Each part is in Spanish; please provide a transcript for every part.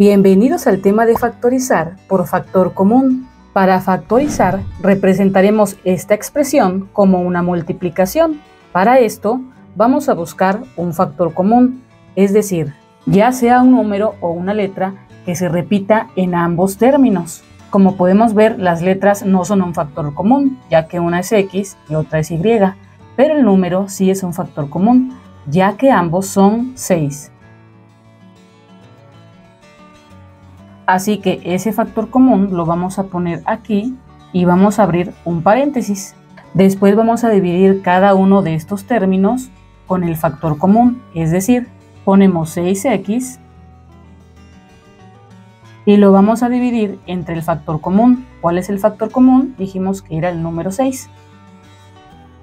Bienvenidos al tema de factorizar por factor común. Para factorizar, representaremos esta expresión como una multiplicación. Para esto, vamos a buscar un factor común, es decir, ya sea un número o una letra que se repita en ambos términos. Como podemos ver, las letras no son un factor común, ya que una es X y otra es Y, pero el número sí es un factor común, ya que ambos son 6. Así que ese factor común lo vamos a poner aquí y vamos a abrir un paréntesis. Después vamos a dividir cada uno de estos términos con el factor común, es decir, ponemos 6x y lo vamos a dividir entre el factor común. ¿Cuál es el factor común? Dijimos que era el número 6.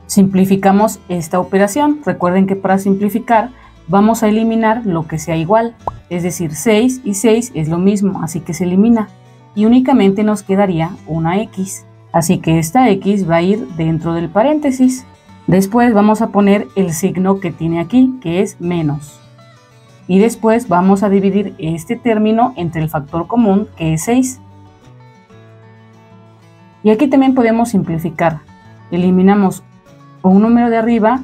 Simplificamos esta operación. Recuerden que para simplificar vamos a eliminar lo que sea igual. Es decir, 6 y 6 es lo mismo, así que se elimina. Y únicamente nos quedaría una X. Así que esta X va a ir dentro del paréntesis. Después vamos a poner el signo que tiene aquí, que es menos. Y después vamos a dividir este término entre el factor común, que es 6. Y aquí también podemos simplificar. Eliminamos un número de arriba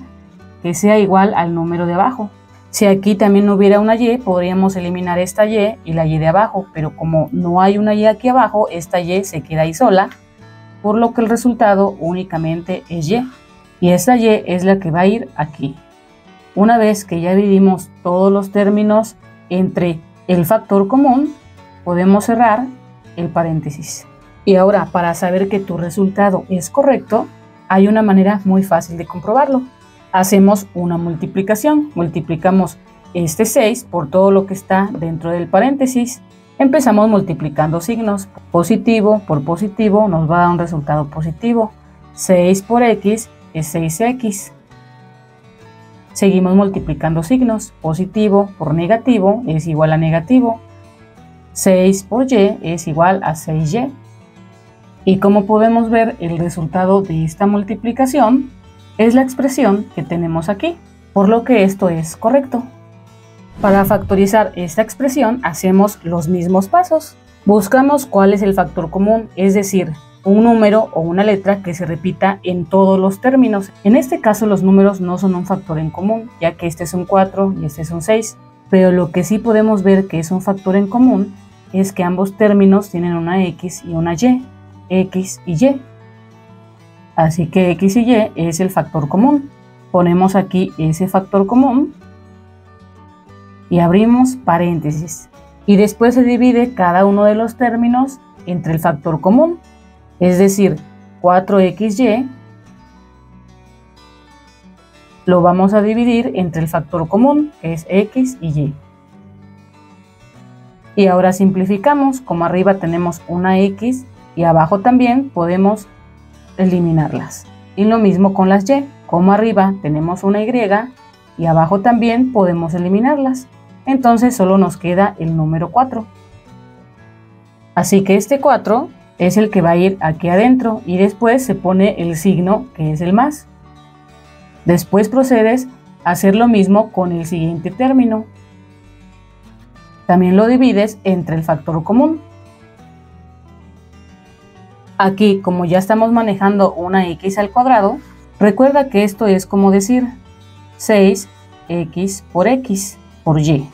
que sea igual al número de abajo. Si aquí también no hubiera una Y, podríamos eliminar esta Y y la Y de abajo, pero como no hay una Y aquí abajo, esta Y se queda ahí sola, por lo que el resultado únicamente es Y. Y esta Y es la que va a ir aquí. Una vez que ya dividimos todos los términos entre el factor común, podemos cerrar el paréntesis. Y ahora, para saber que tu resultado es correcto, hay una manera muy fácil de comprobarlo. Hacemos una multiplicación, multiplicamos este 6 por todo lo que está dentro del paréntesis. Empezamos multiplicando signos, positivo por positivo nos va a dar un resultado positivo. 6 por X es 6X. Seguimos multiplicando signos, positivo por negativo es igual a negativo. 6 por Y es igual a 6Y. Y como podemos ver, el resultado de esta multiplicación es la expresión que tenemos aquí, por lo que esto es correcto. Para factorizar esta expresión hacemos los mismos pasos. Buscamos cuál es el factor común, es decir, un número o una letra que se repita en todos los términos. En este caso los números no son un factor en común, ya que este es un 4 y este es un 6. Pero lo que sí podemos ver que es un factor en común es que ambos términos tienen una X y una Y, X y Y. Así que X y Y es el factor común. Ponemos aquí ese factor común y abrimos paréntesis. Y después se divide cada uno de los términos entre el factor común. Es decir, 4XY lo vamos a dividir entre el factor común, que es X y Y. Y ahora simplificamos. Como arriba tenemos una X y abajo también podemos eliminarlas. Y lo mismo con las Y. Como arriba tenemos una Y y abajo también podemos eliminarlas. Entonces solo nos queda el número 4. Así que este 4 es el que va a ir aquí adentro y después se pone el signo que es el más. Después procedes a hacer lo mismo con el siguiente término. También lo divides entre el factor común. Aquí, como ya estamos manejando una X al cuadrado, recuerda que esto es como decir 6X por X por Y.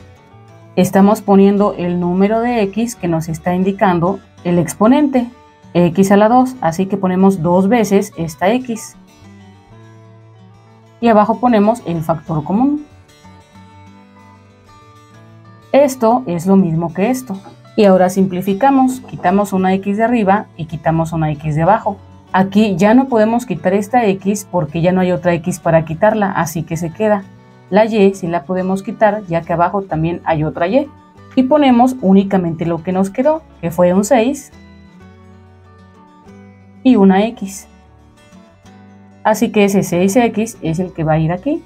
Estamos poniendo el número de X que nos está indicando el exponente, X a la 2, así que ponemos 2 veces esta X. Y abajo ponemos el factor común. Esto es lo mismo que esto. Y ahora simplificamos, quitamos una X de arriba y quitamos una X de abajo. Aquí ya no podemos quitar esta X porque ya no hay otra X para quitarla, así que se queda. La Y sí la podemos quitar, ya que abajo también hay otra Y. Y ponemos únicamente lo que nos quedó, que fue un 6 y una X. Así que ese 6X es el que va a ir aquí.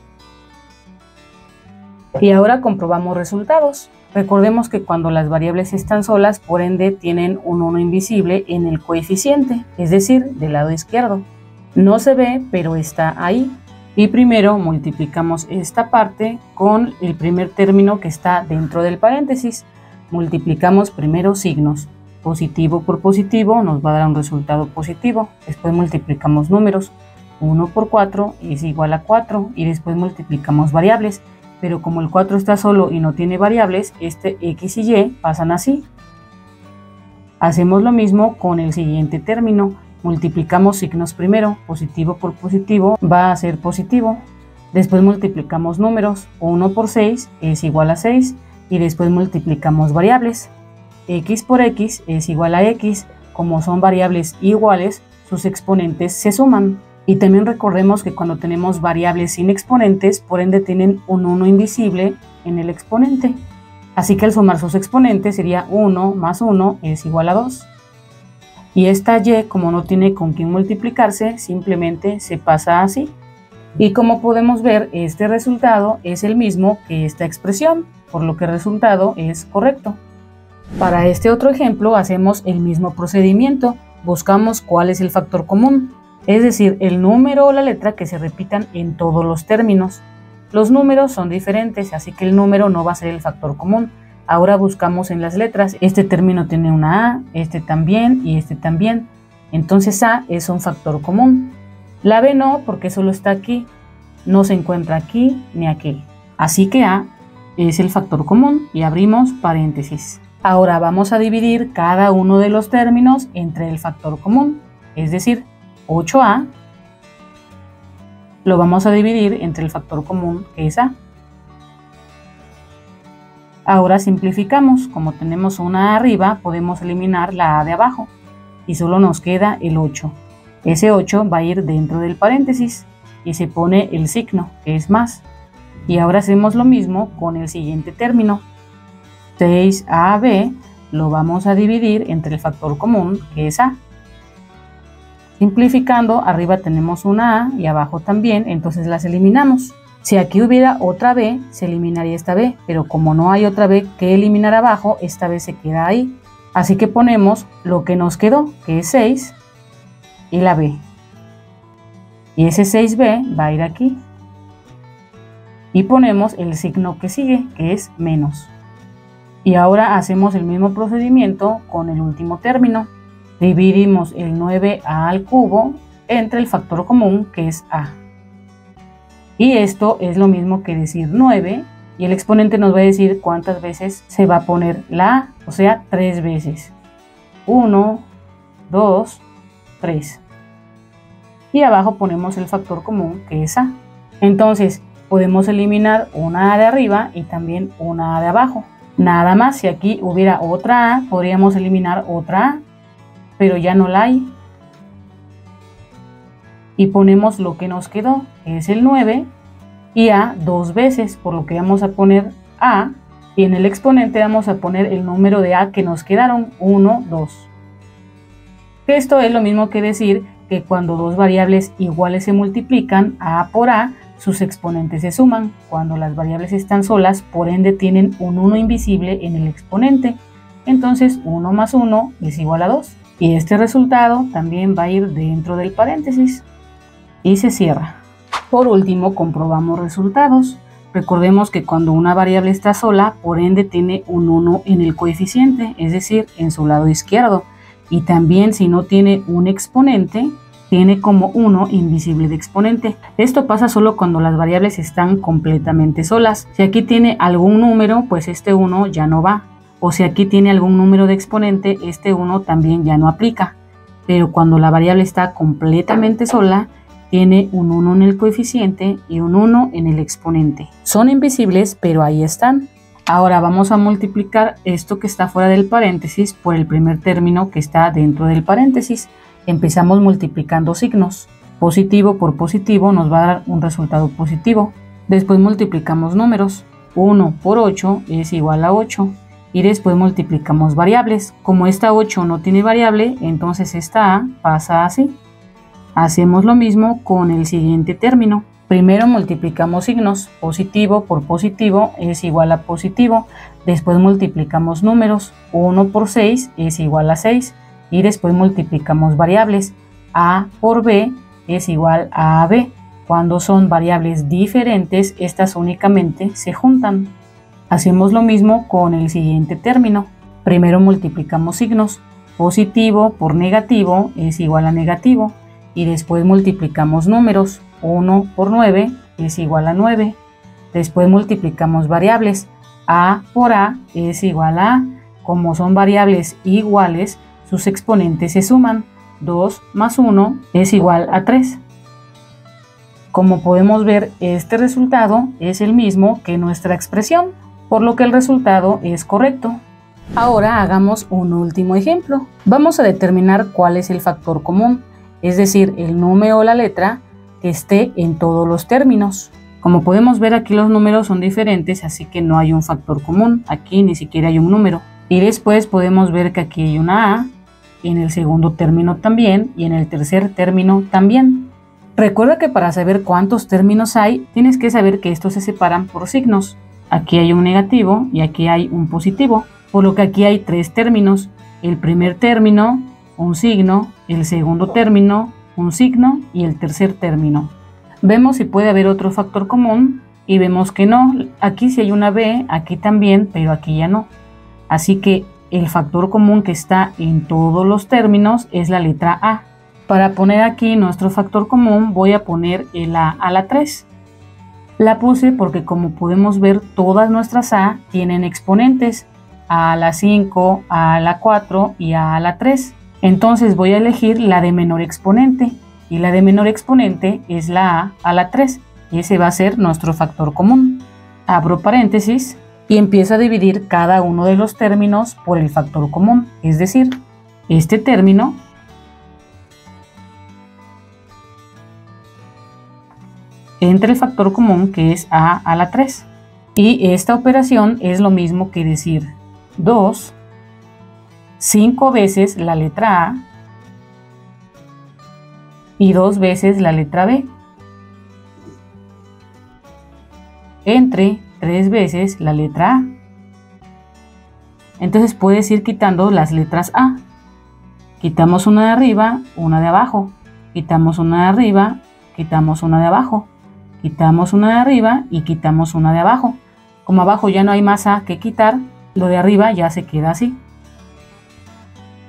Y ahora comprobamos resultados. Recordemos que cuando las variables están solas, por ende tienen un 1 invisible en el coeficiente, es decir, del lado izquierdo. No se ve, pero está ahí. Y primero multiplicamos esta parte con el primer término que está dentro del paréntesis. multiplicamos primero signos. Positivo por positivo nos va a dar un resultado positivo. Después multiplicamos números. 1 por 4 es igual a 4 y después multiplicamos variables. Pero como el 4 está solo y no tiene variables, este x y y pasan así. Hacemos lo mismo con el siguiente término. Multiplicamos signos primero. Positivo por positivo va a ser positivo. Después multiplicamos números. 1 por 6 es igual a 6 y después multiplicamos variables. X por x es igual a x. Como son variables iguales, sus exponentes se suman. Y también recordemos que cuando tenemos variables sin exponentes, por ende tienen un 1 invisible en el exponente. Así que al sumar sus exponentes sería 1 más 1 es igual a 2. Y esta y, como no tiene con quién multiplicarse, simplemente se pasa así. Y como podemos ver, este resultado es el mismo que esta expresión, por lo que el resultado es correcto. Para este otro ejemplo hacemos el mismo procedimiento, buscamos cuál es el factor común, es decir, el número o la letra que se repitan en todos los términos. Los números son diferentes, así que el número no va a ser el factor común. Ahora buscamos en las letras, este término tiene una A, este también y este también, entonces A es un factor común. La B no, porque solo está aquí, no se encuentra aquí ni aquí, así que A es el factor común y abrimos paréntesis. Ahora vamos a dividir cada uno de los términos entre el factor común, es decir, 8A lo vamos a dividir entre el factor común que es A. Ahora simplificamos, como tenemos una A arriba, podemos eliminar la A de abajo y solo nos queda el 8. Ese 8 va a ir dentro del paréntesis y se pone el signo, que es más. Y ahora hacemos lo mismo con el siguiente término. 6AB lo vamos a dividir entre el factor común, que es A. Simplificando, arriba tenemos una A y abajo también, entonces las eliminamos. Si aquí hubiera otra B, se eliminaría esta B, pero como no hay otra B que eliminar abajo, esta B se queda ahí. Así que ponemos lo que nos quedó, que es 6, y la B. Y ese 6B va a ir aquí. Y ponemos el signo que sigue, que es menos. Y ahora hacemos el mismo procedimiento con el último término. Dividimos el 9A al cubo entre el factor común, que es A. Y esto es lo mismo que decir 9, y el exponente nos va a decir cuántas veces se va a poner la A, o sea, 3 veces. 1, 2, 3. Y abajo ponemos el factor común, que es A. Entonces, podemos eliminar una A de arriba y también una A de abajo. Nada más, si aquí hubiera otra A, podríamos eliminar otra A, pero ya no la hay. Y ponemos lo que nos quedó, que es el 9, y A 2 veces, por lo que vamos a poner A, y en el exponente vamos a poner el número de A que nos quedaron, 1, 2. Esto es lo mismo que decir que cuando dos variables iguales se multiplican, A por A, sus exponentes se suman. Cuando las variables están solas, por ende tienen un 1 invisible en el exponente. Entonces 1 más 1 es igual a 2. Y este resultado también va a ir dentro del paréntesis. Y se cierra. Por último, comprobamos resultados. Recordemos que cuando una variable está sola, por ende tiene un 1 en el coeficiente, es decir, en su lado izquierdo. Y también si no tiene un exponente, tiene como 1 invisible de exponente. Esto pasa solo cuando las variables están completamente solas. Si aquí tiene algún número, pues este 1 ya no va. O si aquí tiene algún número de exponente, este 1 también ya no aplica. Pero cuando la variable está completamente sola, tiene un 1 en el coeficiente y un 1 en el exponente. Son invisibles, pero ahí están. Ahora vamos a multiplicar esto que está fuera del paréntesis por el primer término que está dentro del paréntesis. Empezamos multiplicando signos. Positivo por positivo nos va a dar un resultado positivo. Después multiplicamos números. 1 por 8 es igual a 8. Y después multiplicamos variables. Como esta 8 no tiene variable, entonces esta A pasa así. Hacemos lo mismo con el siguiente término. Primero multiplicamos signos. Positivo por positivo es igual a positivo. Después multiplicamos números. 1 por 6 es igual a 6. Y después multiplicamos variables. A por B es igual a AB. Cuando son variables diferentes, estas únicamente se juntan. Hacemos lo mismo con el siguiente término. Primero multiplicamos signos. Positivo por negativo es igual a negativo. Y después multiplicamos números. 1 por 9 es igual a 9. Después multiplicamos variables. A por A es igual a, como son variables iguales, sus exponentes se suman. 2 más 1 es igual a 3. Como podemos ver, este resultado es el mismo que nuestra expresión, por lo que el resultado es correcto. Ahora hagamos un último ejemplo. Vamos a determinar cuál es el factor común, es decir, el número o la letra que esté en todos los términos. Como podemos ver, aquí los números son diferentes, así que no hay un factor común. Aquí ni siquiera hay un número. Y después podemos ver que aquí hay una A, en el segundo término también y en el tercer término también. Recuerda que para saber cuántos términos hay, tienes que saber que estos se separan por signos. Aquí hay un negativo y aquí hay un positivo, por lo que aquí hay 3 términos. El primer término, un signo, el segundo término, un signo y el tercer término. Vemos si puede haber otro factor común y vemos que no. Aquí sí hay una B, aquí también, pero aquí ya no. Así que el factor común que está en todos los términos es la letra A. Para poner aquí nuestro factor común voy a poner el A a la 3. La puse porque, como podemos ver, todas nuestras A tienen exponentes. A a la 5, A a la 4 y A a la 3. Entonces voy a elegir la de menor exponente. Y la de menor exponente es la A la 3. Y ese va a ser nuestro factor común. Abro paréntesis y empiezo a dividir cada uno de los términos por el factor común. Es decir, este término entre el factor común, que es A a la 3. Y esta operación es lo mismo que decir 2, 5 veces la letra A y 2 veces la letra B, entre 3 veces la letra A. Entonces puedes ir quitando las letras A. Quitamos una de arriba, una de abajo. Quitamos una de arriba, quitamos una de abajo. Quitamos una de arriba y quitamos una de abajo. Como abajo ya no hay más A que quitar, lo de arriba ya se queda así.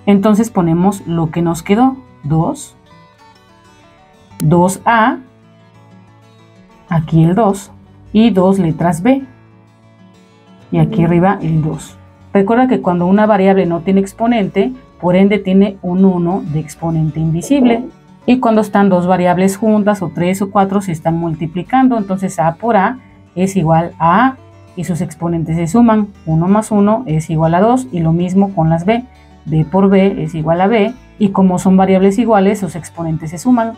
Entonces ponemos lo que nos quedó. 2, 2A, aquí el 2, y 2 letras B. Y aquí arriba el 2. Recuerda que cuando una variable no tiene exponente, por ende tiene un 1 de exponente invisible. Y cuando están dos variables juntas o 3 o 4 se están multiplicando, entonces A por A es igual a A y sus exponentes se suman. 1 más 1 es igual a 2 y lo mismo con las B. B por B es igual a B y como son variables iguales sus exponentes se suman.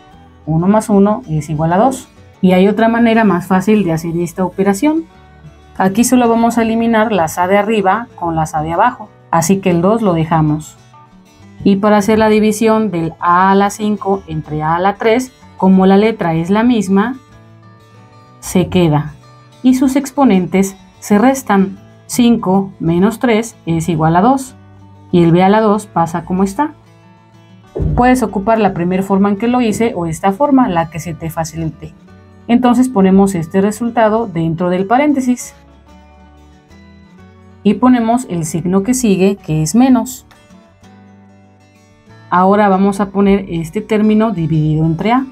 1 más 1 es igual a 2. Y hay otra manera más fácil de hacer esta operación. Aquí solo vamos a eliminar las A de arriba con las A de abajo, así que el 2 lo dejamos. Y para hacer la división del A a la 5 entre A a la 3, como la letra es la misma, se queda. Y sus exponentes se restan. 5 menos 3 es igual a 2. Y el B a la 2 pasa como está. Puedes ocupar la primera forma en que lo hice o esta forma, la que se te facilite. Entonces ponemos este resultado dentro del paréntesis. Y ponemos el signo que sigue, que es menos. Ahora vamos a poner este término dividido entre A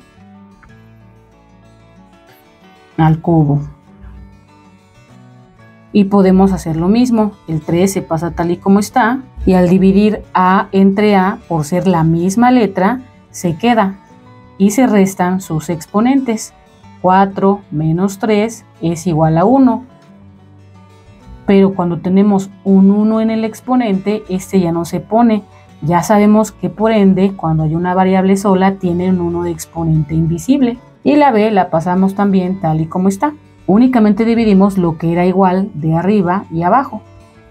al cubo. Y podemos hacer lo mismo. El 3 se pasa tal y como está. Y al dividir A entre A, por ser la misma letra, se queda. Y se restan sus exponentes. 4 menos 3 es igual a 1. Pero cuando tenemos un 1 en el exponente, este ya no se pone. Ya sabemos que por ende, cuando hay una variable sola, tiene un 1 de exponente invisible. Y la B la pasamos también tal y como está. Únicamente dividimos lo que era igual de arriba y abajo.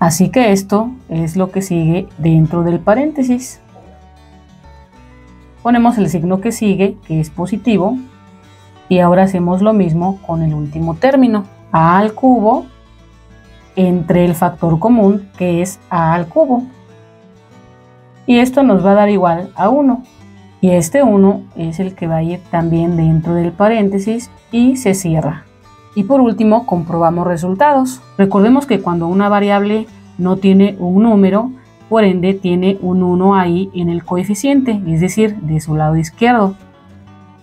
Así que esto es lo que sigue dentro del paréntesis. Ponemos el signo que sigue, que es positivo. Y ahora hacemos lo mismo con el último término. A al cubo entre el factor común, que es A al cubo. Y esto nos va a dar igual a 1. Y este 1 es el que va a ir también dentro del paréntesis y se cierra. Y por último, comprobamos resultados. Recordemos que cuando una variable no tiene un número, por ende tiene un 1 ahí en el coeficiente, es decir, de su lado izquierdo.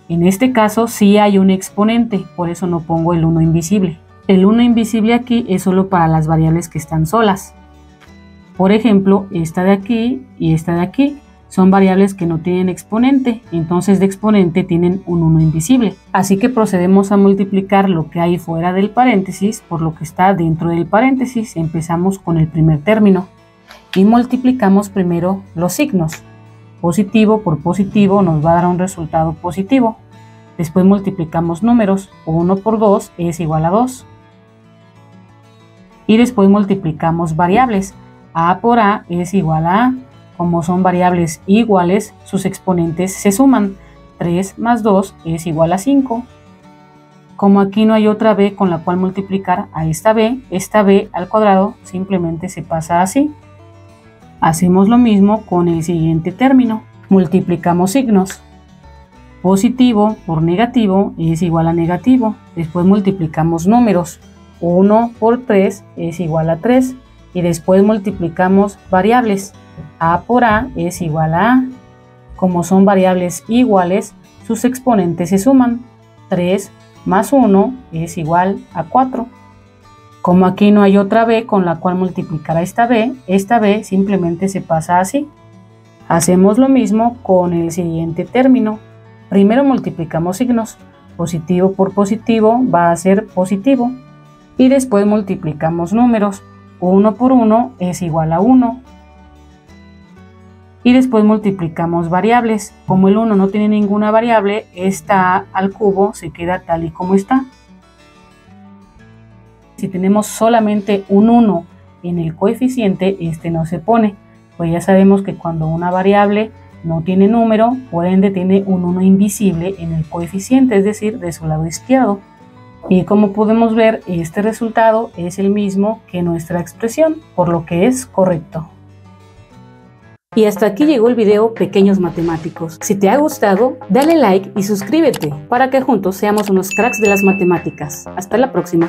En este caso sí hay un exponente, por eso no pongo el 1 invisible. El 1 invisible aquí es solo para las variables que están solas. Por ejemplo, esta de aquí y esta de aquí son variables que no tienen exponente, entonces de exponente tienen un 1 invisible. Así que procedemos a multiplicar lo que hay fuera del paréntesis por lo que está dentro del paréntesis. Empezamos con el primer término y multiplicamos primero los signos. Positivo por positivo nos va a dar un resultado positivo. Después multiplicamos números. 1 por 2 es igual a 2. Y después multiplicamos variables. A por A es igual a A. Como son variables iguales, sus exponentes se suman. 3 más 2 es igual a 5. Como aquí no hay otra b con la cual multiplicar a esta b al cuadrado simplemente se pasa así. Hacemos lo mismo con el siguiente término. Multiplicamos signos. Positivo por negativo es igual a negativo. Después multiplicamos números. 1 por 3 es igual a 3. Y después multiplicamos variables. A por A es igual a A. Como son variables iguales, sus exponentes se suman. 3 más 1 es igual a 4. Como aquí no hay otra b con la cual multiplicar a esta b simplemente se pasa así. Hacemos lo mismo con el siguiente término. Primero multiplicamos signos. Positivo por positivo va a ser positivo. Y después multiplicamos números. 1 por 1 es igual a 1. Y después multiplicamos variables. Como el 1 no tiene ninguna variable, esta A al cubo se queda tal y como está. Si tenemos solamente un 1 en el coeficiente, este no se pone. Pues ya sabemos que cuando una variable no tiene número, por ende tiene un 1 invisible en el coeficiente, es decir, de su lado izquierdo. Y como podemos ver, este resultado es el mismo que nuestra expresión, por lo que es correcto. Y hasta aquí llegó el video Pequeños Matemáticos. Si te ha gustado, dale like y suscríbete para que juntos seamos unos cracks de las matemáticas. Hasta la próxima.